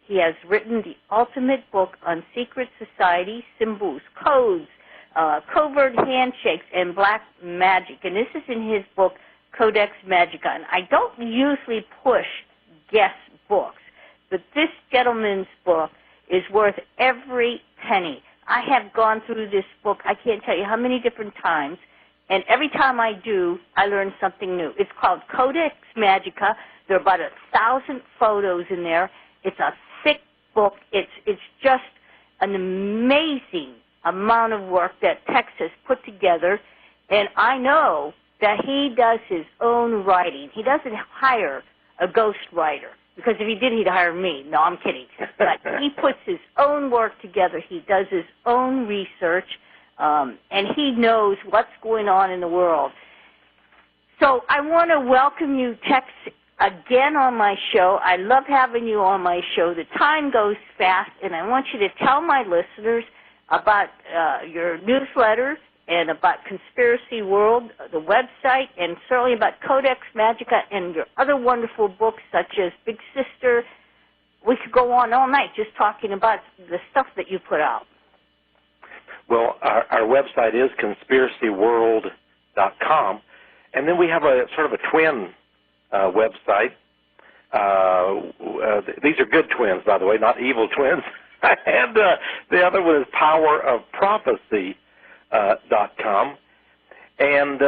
He has written the ultimate book on secret society, symbols, codes, covert handshakes, and black magic. And this is in his book, Codex Magica. And I don't usually push guest books, but this gentleman's book is worth every penny. I have gone through this book, I can't tell you how many different times, and every time I do, I learn something new. It's called Codex Magica. There are about 1,000 photos in there. It's a thick book. It's just an amazing amount of work that Texe has put together, and I know that he does his own writing. He doesn't hire a ghost writer, because if he did, he'd hire me. No, I'm kidding. But he puts his own work together. He does his own research, and he knows what's going on in the world. So I want to welcome you, Texe, again on my show. I love having you on my show. The time goes fast, and I want you to tell my listeners about your newsletter and about Conspiracy World, the website, and certainly about Codex Magica and your other wonderful books such as Big Sister. We could go on all night just talking about the stuff that you put out. Well, our website is conspiracyworld.com, and then we have a sort of a twin website. These are good twins, by the way, not evil twins. And the other one is powerofprophecy.com. And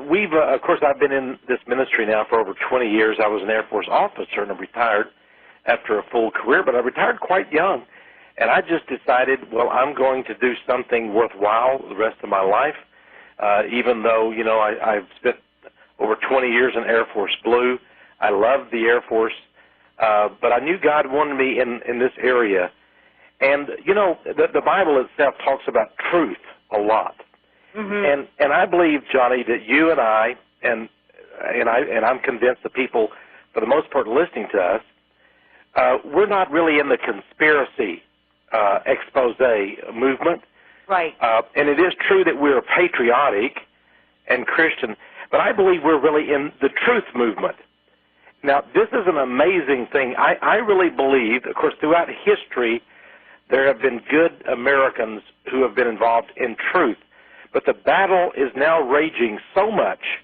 we've, of course, I've been in this ministry now for over 20 years. I was an Air Force officer and I retired after a full career, but I retired quite young. And I just decided, well, I'm going to do something worthwhile the rest of my life, even though, you know, I've spent over 20 years in Air Force Blue. I love the Air Force, but I knew God wanted me in this area. And, you know, the Bible itself talks about truth a lot. Mm-hmm. And I believe, Johnny, that you and I, and I'm convinced the people, for the most part, listening to us, we're not really in the conspiracy expose movement. Right. And it is true that we're patriotic and Christian, but I believe we're really in the truth movement. Now, this is an amazing thing. I really believe, of course, throughout history, there have been good Americans who have been involved in truth. But the battle is now raging so much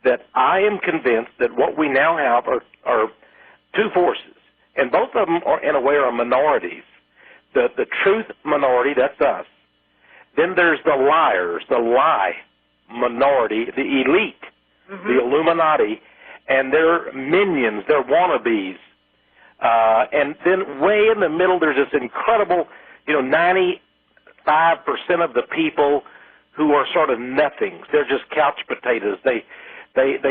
that I am convinced that what we now have are two forces. And both of them, are, in a way, are minorities. The truth minority, that's us. Then there's the liars, the lie minority, the elite, mm-hmm. the Illuminati, and their minions, their wannabes. And then way in the middle, there's this incredible, 95% of the people who are sort of nothings. They're just couch potatoes. They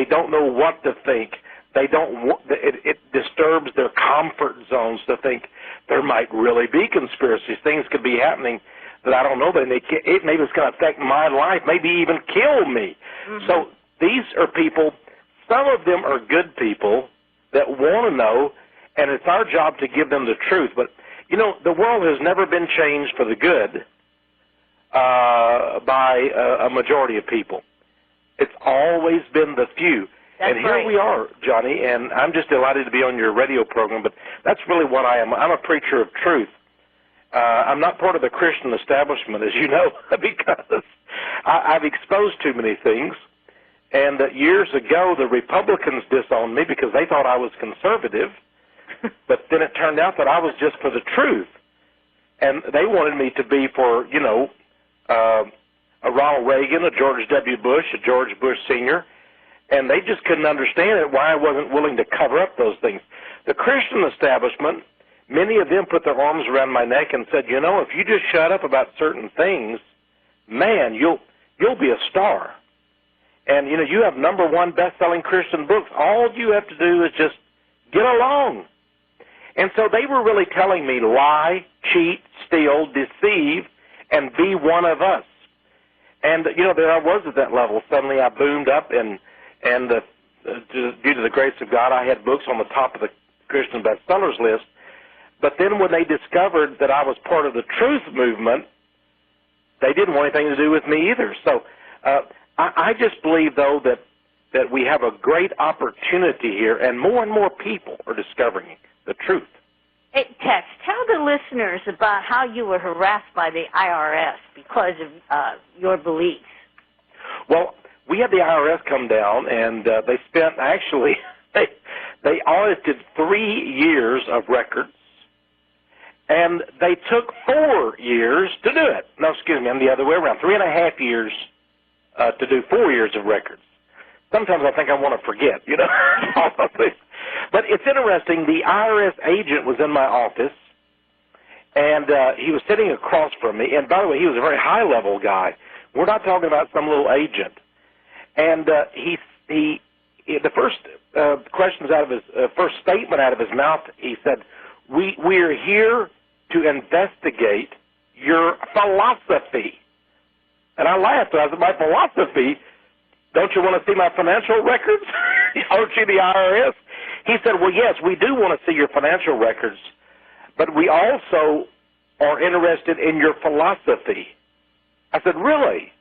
don't know what to think. They don't. It disturbs their comfort zones to think there might really be conspiracies. Things could be happening that I don't know, but maybe it's going to affect my life, maybe even kill me. Mm-hmm. So these are people. Some of them are good people that want to know. And it's our job to give them the truth. But, the world has never been changed for the good by a majority of people. It's always been the few. That's and here right. we are, Johnny, and I'm just delighted to be on your radio program, but that's really what I am. I'm a preacher of truth. I'm not part of the Christian establishment, as you know, because I've exposed too many things. And years ago, the Republicans disowned me because they thought I was conservative. But then it turned out that I was just for the truth. And they wanted me to be for, a Ronald Reagan, a George W. Bush, a George Bush Sr., and they just couldn't understand it, why I wasn't willing to cover up those things. The Christian establishment, many of them put their arms around my neck and said, if you just shut up about certain things, man, you'll be a star. And, you have #1 best-selling Christian books. All you have to do is just get along. And so they were really telling me, lie, cheat, steal, deceive, and be one of us. And, there I was at that level. Suddenly I boomed up, and due to the grace of God, I had books on the top of the Christian bestsellers list. But then when they discovered that I was part of the truth movement, they didn't want anything to do with me either. So I just believe, though, that we have a great opportunity here, and more people are discovering the truth. Hey, Tex, tell the listeners about how you were harassed by the IRS because of your beliefs. Well, we had the IRS come down, and they spent, actually, they audited 3 years of records, and they took 4 years to do it. No, excuse me, I'm the other way around. 3.5 years to do 4 years of records. Sometimes I think I want to forget, you know. But it's interesting. The IRS agent was in my office, and he was sitting across from me. And by the way, he was a very high-level guy. We're not talking about some little agent. And the first questions out of his first statement out of his mouth, he said, "We are here to investigate your philosophy." And I laughed. I said, "My philosophy? Don't you want to see my financial records? Aren't you the IRS?" He said, "Well, yes, we do want to see your financial records, but we also are interested in your philosophy." I said, "Really?"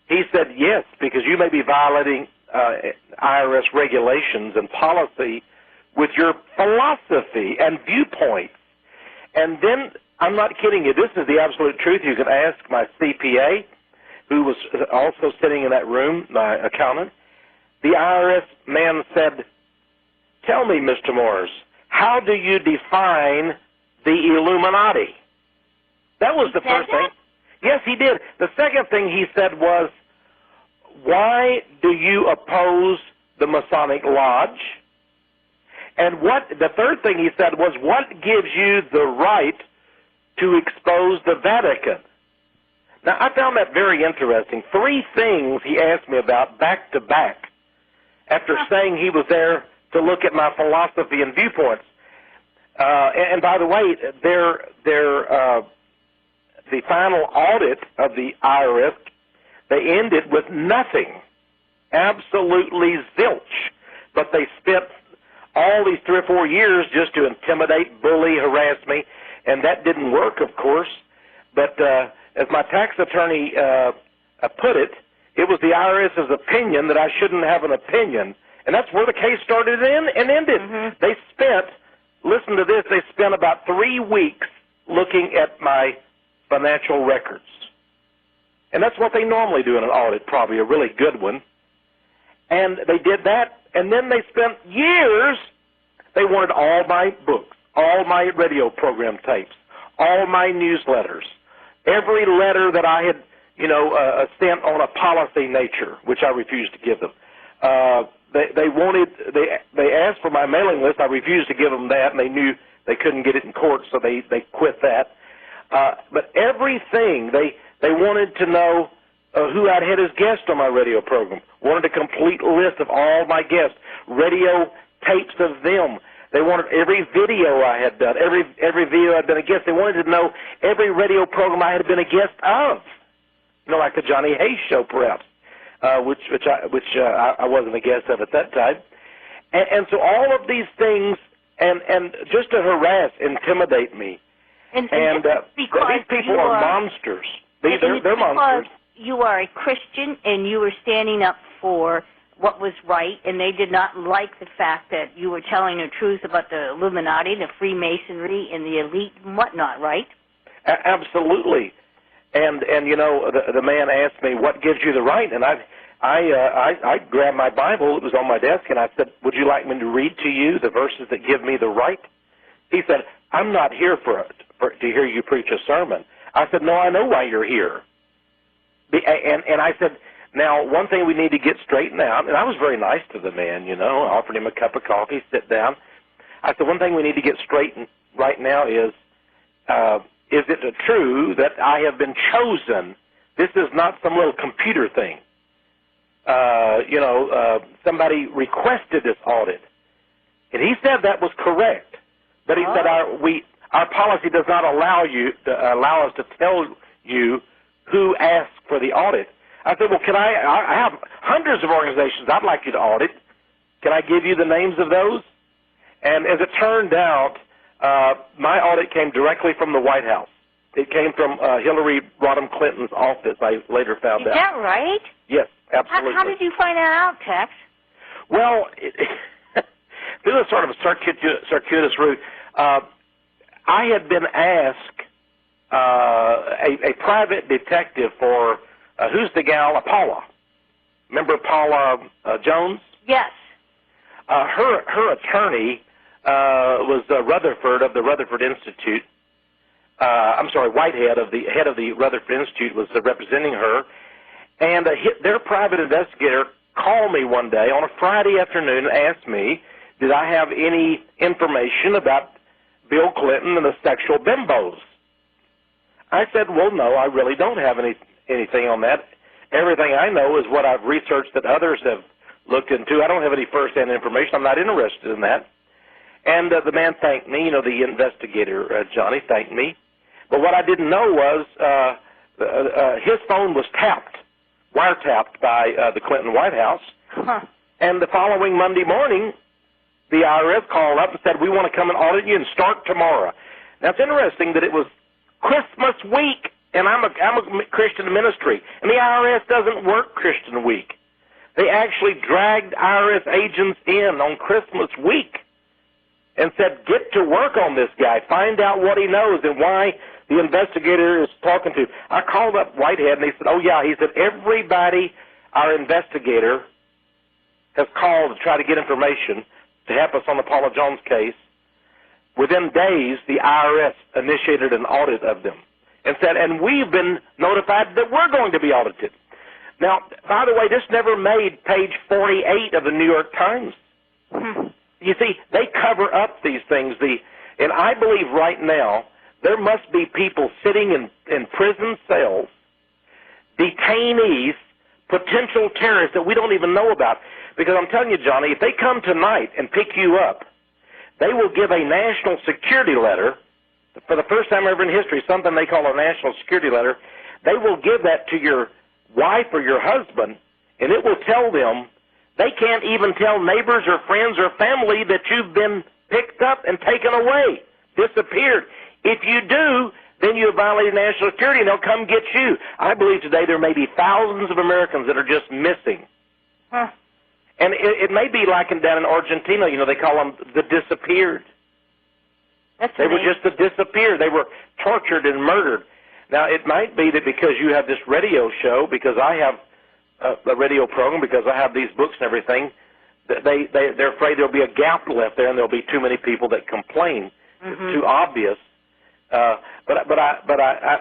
He said, "Yes, because you may be violating IRS regulations and policy with your philosophy and viewpoints." And then, I'm not kidding you, this is the absolute truth. You can ask my CPA, who was also sitting in that room, my accountant. The IRS man said, "Tell me, Mr. Marrs, how do you define the Illuminati?" That was the first thing. Yes, he did. The second thing he said was, "Why do you oppose the Masonic Lodge?" And the third thing he said was, "What gives you the right to expose the Vatican?" Now, I found that very interesting. 3 things he asked me about back to back after saying he was there to look at my philosophy and viewpoints. And by the way, the final audit of the IRS, they ended with nothing, absolutely zilch. But they spent all these 3 or 4 years just to intimidate, bully, harass me, and that didn't work, of course. But as my tax attorney put it, it was the IRS's opinion that I shouldn't have an opinion. And that's where the case started and ended. Mm-hmm. They spent, listen to this, they spent about 3 weeks looking at my financial records. And that's what they normally do in an audit, probably a really good one. And they did that, and then they spent years. They wanted all my books, all my radio program tapes, all my newsletters, every letter that I had, sent on a policy nature, which I refused to give them. They asked for my mailing list. I refused to give them that, and they knew they couldn't get it in court, so they quit that. But everything, they wanted to know who I'd had as guest on my radio program, wanted a complete list of all my guests, radio tapes of them. They wanted every video I had done, every video I'd been a guest. They wanted to know every radio program I had been a guest of, like the Gianni Hayes show, perhaps, which I wasn't a guest of at that time. And so all of these things, and just to harass, intimidate me, and these people are monsters. They're monsters. You are a Christian, and you were standing up for what was right, and they did not like the fact that you were telling the truth about the Illuminati, the Freemasonry, and the elite and whatnot, right? Absolutely. And the man asked me, "What gives you the right?" And I grabbed my Bible. It was on my desk, and I said, "Would you like me to read to you the verses that give me the right?" He said, "I'm not here to hear you preach a sermon." I said, "No, I know why you're here." And I said, "Now, one thing we need to get straightened out," and I was very nice to the man, I offered him a cup of coffee, sit down. I said, "One thing we need to get straightened right now is it true that I have been chosen? This is not some little computer thing. Somebody requested this audit." And he said that was correct. But he said our policy does not allow us to tell you who asked for the audit. I said, "Well, I have hundreds of organizations I'd like you to audit. Can I give you the names of those?" And as it turned out, my audit came directly from the White House. It came from Hillary Rodham Clinton's office, I later found out. Is that right? Yes, absolutely. How did you find that out, Tex? Well, through a sort of a circuitous route. I had been asked, a private detective for, who's the gal, Paula. Remember Paula Jones? Yes. Her attorney was Rutherford of the Rutherford Institute. Whitehead, head of the Rutherford Institute, was representing her. And their private investigator called me one day on a Friday afternoon and asked me, did I have any information about Bill Clinton and the sexual bimbos? I said, well, no, I really don't have anything on that. Everything I know is what I've researched that others have looked into. I don't have any first-hand information. I'm not interested in that. And the man thanked me, the investigator, Johnny, thanked me. But what I didn't know was his phone was wiretapped by the Clinton White House. Huh. And the following Monday morning, the IRS called up and said, we want to come and audit you and start tomorrow. Now, it's interesting that it was Christmas week, and I'm a Christian ministry, and the IRS doesn't work Christian week. They actually dragged IRS agents in on Christmas week and said, get to work on this guy, find out what he knows and why the investigator is talking to. I called up Whitehead, and he said, oh, yeah, he said, everybody, our investigator, has called to try to get information to help us on the Paula Jones case. Within days, the IRS initiated an audit of them and said, and we've been notified that we're going to be audited. Now, by the way, this never made page 48 of the New York Times. You see, they cover up these things. And I believe right now there must be people sitting in prison cells, detainees, potential terrorists that we don't even know about. Because I'm telling you, Johnny, if they come tonight and pick you up, they will give a national security letter, for the first time ever in history, something they call a national security letter. They will give that to your wife or your husband, and it will tell them they can't even tell neighbors or friends or family that you've been picked up and taken away, disappeared. If you do, then you have violated national security, and they'll come get you. I believe today there may be thousands of Americans that are just missing. Huh. And it may be like down in Argentina, they call them the disappeared. They were just the disappeared. They were tortured and murdered. Now, it might be that because you have this radio show, because I have a radio program, because I have these books and everything, they're afraid there'll be a gap left there and there'll be too many people that complain. It's too obvious.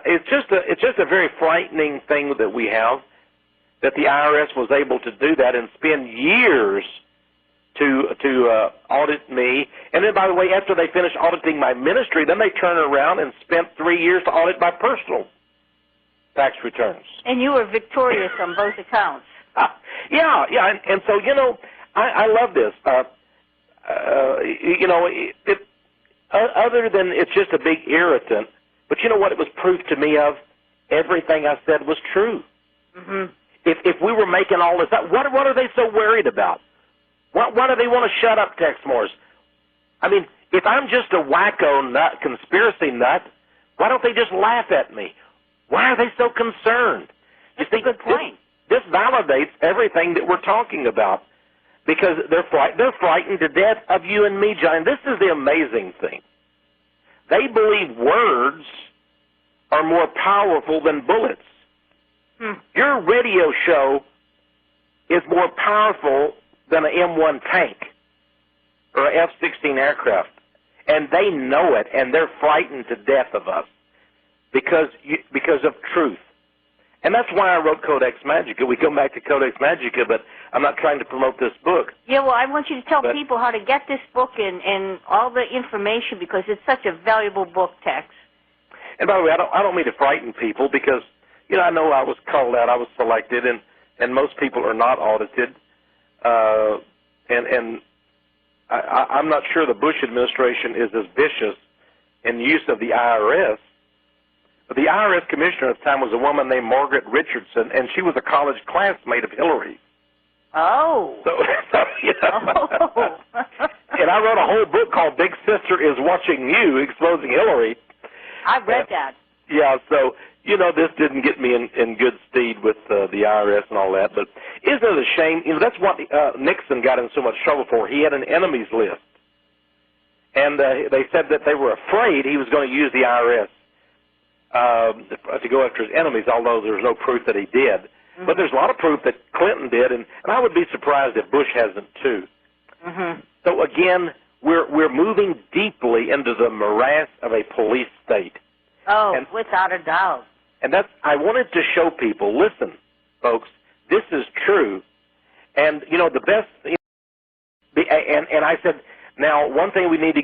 It's just a very frightening thing that we have, that the IRS was able to do that and spend years to audit me. And then, by the way, after they finished auditing my ministry, then they turned around and spent 3 years to audit my personal tax returns. And you were victorious on both accounts. Yeah. And so, I love this. Other than it's just a big irritant, but you know what it was proof to me of? Everything I said was true. Mm-hmm. If we were making all this up, what are they so worried about? Why do they want to shut up Texe Marrs? I mean, if I'm just a wacko nut, conspiracy nut, why don't they just laugh at me? Why are they so concerned? That's a good point. This validates everything that we're talking about, because they're frightened to death of you and me, John. This is the amazing thing. They believe words are more powerful than bullets. Your radio show is more powerful than an M1 tank or an F-16 aircraft, and they know it, and they're frightened to death of us because of truth. And that's why I wrote Codex Magica. We come back to Codex Magica, but I'm not trying to promote this book. Yeah, well, I want you to tell people how to get this book and all the information, because it's such a valuable book, Texe. And by the way, I don't mean to frighten people, because I know I was called out, I was selected, and most people are not audited. I'm not sure the Bush administration is as vicious in use of the IRS. But the IRS commissioner at the time was a woman named Margaret Richardson, and she was a college classmate of Hillary. Oh. So and I wrote a whole book called Big Sister is Watching You, Exposing Hillary. I read that. Yeah, so, this didn't get me in good stead with the IRS and all that. But isn't it a shame? That's what Nixon got in so much trouble for. He had an enemies list. And they said that they were afraid he was going to use the IRS to go after his enemies, although there's no proof that he did. Mm-hmm. But there's a lot of proof that Clinton did, and I would be surprised if Bush hasn't too. Mm-hmm. So again, we're moving deeply into the morass of a police state. Oh, and, without a doubt. And I wanted to show people, listen, folks, this is true. And, you know, the best, and I said, now, one thing we need to